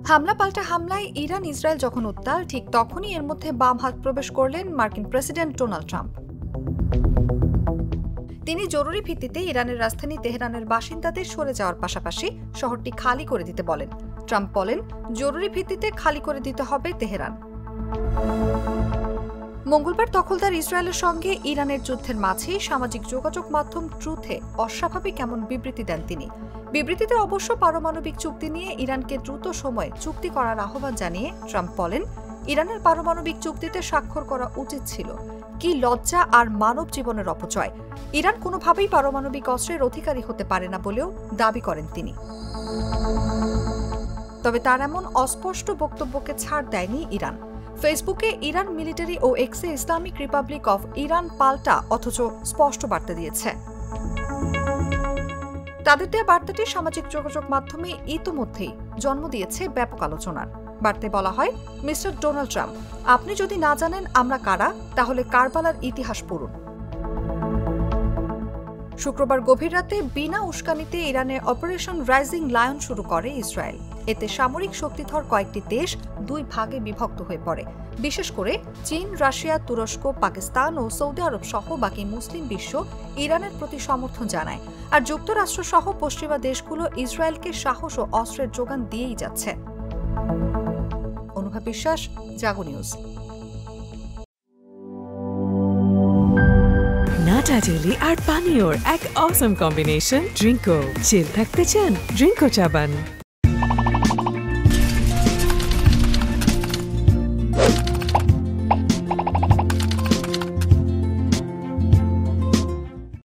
হামলা পাল্টা হামলায় ইরান ইসরায়েল যখন উত্তাল, ঠিক তখনই এর মধ্যে বাম হাত প্রবেশ করলেন মার্কিন প্রেসিডেন্ট ডোনাল্ড ট্রাম্প। তিনি জরুরি ভিত্তিতে ইরানের রাজধানী তেহরানের বাসিন্দাদের সরে যাওয়ার পাশাপাশি শহরটি খালি করে দিতে বলেন। ট্রাম্প বলেন, জরুরি ভিত্তিতে খালি করে দিতে হবে তেহরান। মঙ্গলবার দখলদার ইসরায়েলের সঙ্গে ইরানের যুদ্ধের মাঝেই সামাজিক যোগাযোগ মাধ্যম ট্রুথে অস্বাভাবিক এমন বিবৃতি দেন তিনি। বিবৃতিতে অবশ্য পারমাণবিক চুক্তি নিয়ে ইরানকে দ্রুত সময়ে চুক্তি করার আহ্বান জানিয়ে ট্রাম্প বলেন, ইরানের পারমাণবিক চুক্তিতে স্বাক্ষর করা উচিত ছিল। কি লজ্জা আর মানব জীবনের অপচয়! ইরান কোনোভাবেই পারমাণবিক অস্ত্রের অধিকারী হতে পারে না বলেও দাবি করেন তিনি। তবে তার এমন অস্পষ্ট বক্তব্যকে ছাড় দেয়নি ইরান। ফেসবুকে ইরান মিলিটারি ও এক্সে ইসলামিক রিপাবলিক অফ ইরান পাল্টা অথচ স্পষ্ট বার্তা দিয়েছে। তাদের দেয়া বার্তাটি সামাজিক যোগাযোগ মাধ্যমে ইতোমধ্যেই জন্ম দিয়েছে ব্যাপক আলোচনার। বার্তায় বলা হয়, মিস্টার ডোনাল্ড ট্রাম্প, আপনি যদি না জানেন আমরা কারা, তাহলে কারবালার ইতিহাস পড়ুন। শুক্রবার গভীর রাতে বিনা উস্কানিতে ইরানে অপারেশন রাইজিং লায়ন শুরু করে ইসরায়েল। এতে সামরিক শক্তিধর কয়েকটি দেশ দুই ভাগে বিভক্ত হয়ে পড়ে। বিশেষ করে চীন, রাশিয়া, তুরস্ক, পাকিস্তান ও সৌদি আরব সহ বাকি মুসলিম বিশ্ব ইরানের প্রতি সমর্থন জানায়। আর যুক্তরাষ্ট্র সহ পশ্চিমা দেশগুলো ইসরায়েলকে সাহস ও অস্ত্রের যোগান দিয়েই যাচ্ছে। অনুভা বিশ্বাস, জাগো নিউজ। নাটা জেলি আর পানীয়র এক অসম কম্বিনেশন ড্রিঙ্কো। চিল থাকতে চান? ড্রিঙ্কো চাবান।